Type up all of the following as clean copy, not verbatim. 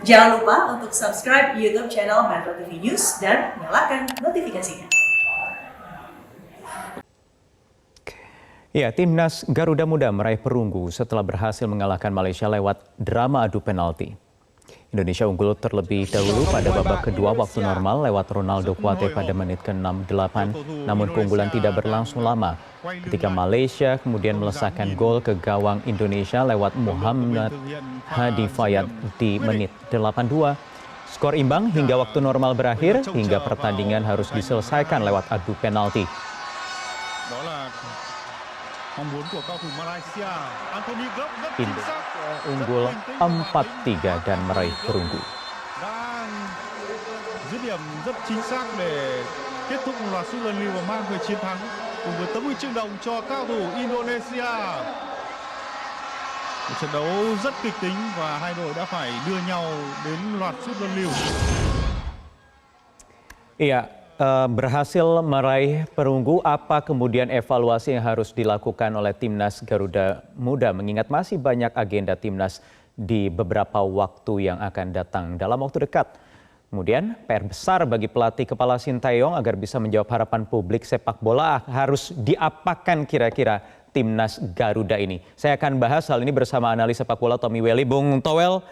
Jangan lupa untuk subscribe YouTube channel Metro TV News dan nyalakan notifikasinya. Ya, Timnas Garuda Muda meraih perunggu setelah berhasil mengalahkan Malaysia lewat drama adu penalti. Indonesia unggul terlebih dahulu pada babak kedua waktu normal lewat Ronaldo Kuate pada menit ke-68, namun keunggulan tidak berlangsung lama ketika Malaysia kemudian melesakkan gol ke gawang Indonesia lewat Muhammad Hadi Fayad di menit 82. Skor imbang hingga waktu normal berakhir, hingga pertandingan harus diselesaikan lewat adu penalti. Indonesia unggul 4-3 dan meraih perunggu. Dứt điểm rất chính xác để kết thúc một loạt sút luân lưu và mang về chiến thắng cùng với tấm huy chương đồng cho cao thủ Indonesia. Một trận đấu rất kịch tính và hai đội đã phải đưa nhau đến loạt sút luân lưu. Iya, berhasil meraih perunggu. Apa kemudian evaluasi yang harus dilakukan oleh Timnas Garuda Muda mengingat masih banyak agenda Timnas di beberapa waktu yang akan datang dalam waktu dekat. Kemudian PR besar bagi pelatih kepala Sintayong agar bisa menjawab harapan publik sepak bola harus diapakan kira-kira Timnas Garuda ini. Saya akan bahas hal ini bersama analis sepak bola Tommy Welly. Bung Towel,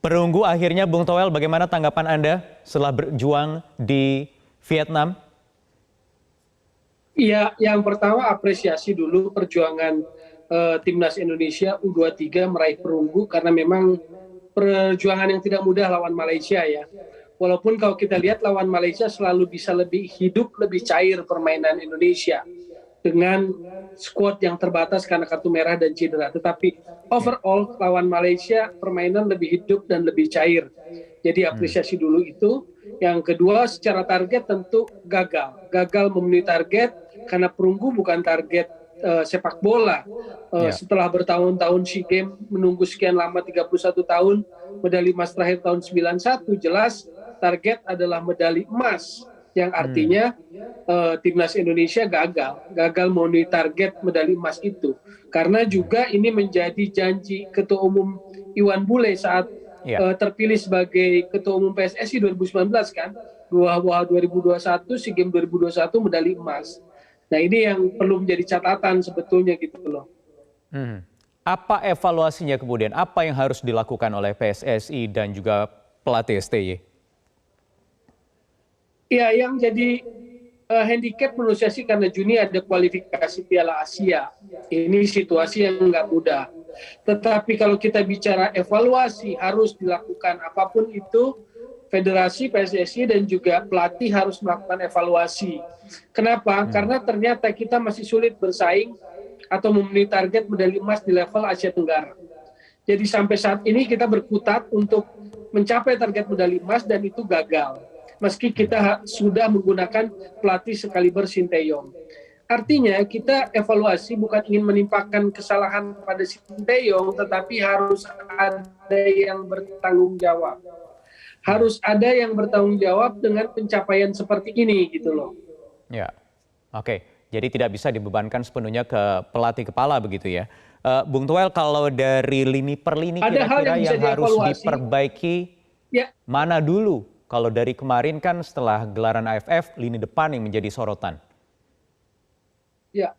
perunggu akhirnya. Bung Towel, bagaimana tanggapan Anda setelah berjuang di Vietnam? Iya, yang pertama apresiasi dulu perjuangan Timnas Indonesia U23 meraih perunggu karena memang perjuangan yang tidak mudah lawan Malaysia ya. Walaupun kalau kita lihat lawan Malaysia selalu bisa lebih hidup, lebih cair permainan Indonesia dengan skuad yang terbatas karena kartu merah dan cedera. Tetapi overall lawan Malaysia permainan lebih hidup dan lebih cair. Jadi apresiasi dulu itu. Yang kedua, secara target tentu gagal memenuhi target karena perunggu bukan target sepak bola. Setelah bertahun-tahun SEA Games menunggu sekian lama 31 tahun, medali emas terakhir tahun 91, jelas target adalah medali emas, yang artinya Timnas Indonesia gagal memenuhi target medali emas itu. Karena juga ini menjadi janji Ketua Umum Iwan Bule saat terpilih sebagai Ketua Umum PSSI 2019 kan, bahwa 2021 SEA Games 2021 medali emas. Nah ini yang perlu menjadi catatan sebetulnya gitu loh. Apa evaluasinya kemudian? Apa yang harus dilakukan oleh PSSI dan juga pelatih STY? Ya, yang jadi handicap menurut saya sih karena Juni ada kualifikasi Piala Asia. Ini situasi yang nggak mudah. Tetapi kalau kita bicara evaluasi harus dilakukan apapun itu, federasi, PSSI dan juga pelatih harus melakukan evaluasi. Kenapa? Karena ternyata kita masih sulit bersaing atau memenuhi target medali emas di level Asia Tenggara. Jadi sampai saat ini kita berkutat untuk mencapai target medali emas dan itu gagal. Meski kita sudah menggunakan pelatih sekaliber Sintayong. Artinya kita evaluasi bukan ingin menimpakan kesalahan pada Sintayong, tetapi harus ada yang bertanggung jawab. Harus ada yang bertanggung jawab dengan pencapaian seperti ini gitu loh. Ya, oke. Jadi tidak bisa dibebankan sepenuhnya ke pelatih kepala begitu ya. Bung Toel, kalau dari lini per lini kira-kira yang harus diperbaiki mana dulu? Kalau dari kemarin kan setelah gelaran AFF, lini depan yang menjadi sorotan. Ya,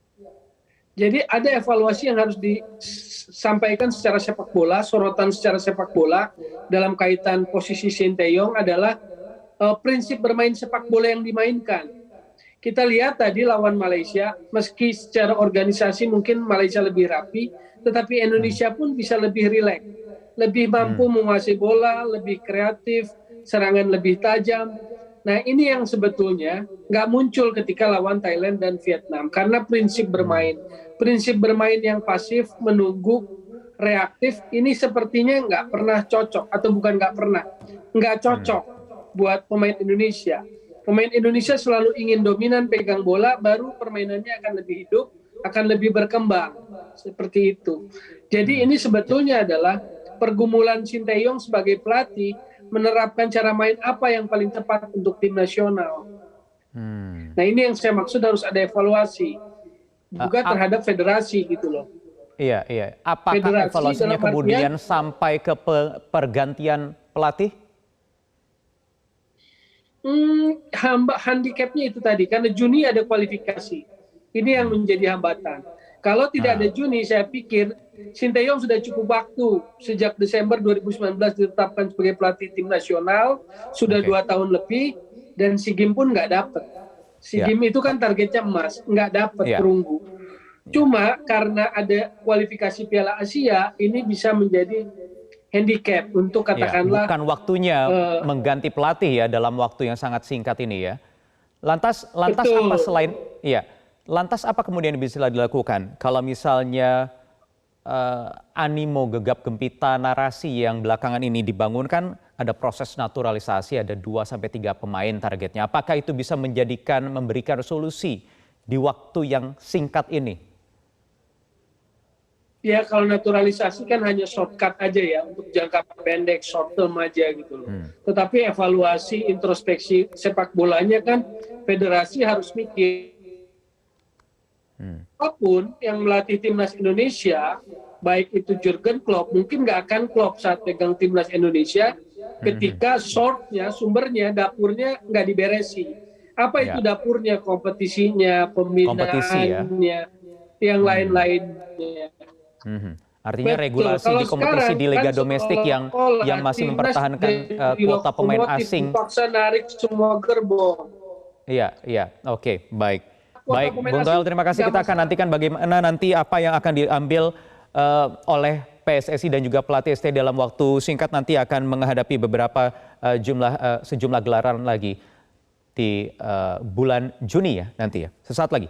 jadi ada evaluasi yang harus disampaikan secara sepak bola, sorotan secara sepak bola dalam kaitan posisi Sintayong adalah prinsip bermain sepak bola yang dimainkan. Kita lihat tadi lawan Malaysia, meski secara organisasi mungkin Malaysia lebih rapi, tetapi Indonesia pun bisa lebih rileks, lebih mampu menguasai bola, lebih kreatif, serangan lebih tajam. Nah ini yang sebetulnya nggak muncul ketika lawan Thailand dan Vietnam karena prinsip bermain yang pasif, menunggu, reaktif ini sepertinya nggak pernah cocok atau bukan nggak cocok buat pemain Indonesia. Pemain Indonesia selalu ingin dominan pegang bola, baru permainannya akan lebih hidup, akan lebih berkembang seperti itu. Jadi ini sebetulnya adalah pergumulan Sintayong sebagai pelatih menerapkan cara main apa yang paling tepat untuk tim nasional. Nah ini yang saya maksud harus ada evaluasi juga terhadap federasi gitu loh. Iya. Apakah Federasi evaluasinya dalam kemudian sampai ke pergantian pelatih? Handicapnya itu tadi, karena Juni ada kualifikasi. Ini yang menjadi hambatan. Kalau tidak ada Juni, saya pikir Sinteyong sudah cukup waktu. Sejak Desember 2019 ditetapkan sebagai pelatih tim nasional, sudah 2 tahun lebih, dan SEA Games pun nggak dapat. SEA Games itu kan targetnya emas, nggak dapat perunggu. Cuma karena ada kualifikasi Piala Asia, ini bisa menjadi handicap untuk katakanlah bukan waktunya mengganti pelatih ya dalam waktu yang sangat singkat ini ya. Lantas apa selain lantas apa kemudian bisa dilakukan kalau misalnya animo gegap gempita narasi yang belakangan ini dibangunkan, ada proses naturalisasi, ada 2-3 pemain targetnya. Apakah itu bisa memberikan solusi di waktu yang singkat ini? Ya, kalau naturalisasi kan hanya shortcut aja ya, untuk jangka pendek, short term aja gitu loh. Tetapi evaluasi, introspeksi sepak bolanya kan federasi harus mikir. Apapun yang melatih timnas Indonesia, baik itu Jurgen Klopp, mungkin nggak akan Klopp saat pegang timnas Indonesia ketika shortnya, sumbernya, dapurnya nggak diberesi. Apa itu dapurnya? Kompetisinya, pembinaannya, yang lain-lainnya. Artinya regulasi di kompetisi di Liga Domestik yang masih mempertahankan kuota pemain asing. Paksa narik semua gerbong. Iya, oke, baik. Baik, Bung Toel, terima kasih. Kita akan nantikan bagaimana nanti apa yang akan diambil oleh PSSI dan juga pelatih ST dalam waktu singkat, nanti akan menghadapi beberapa sejumlah gelaran lagi di bulan Juni ya nanti ya, sesaat lagi.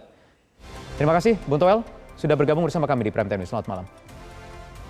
Terima kasih Bung Toel sudah bergabung bersama kami di Prime Time News. Selamat malam.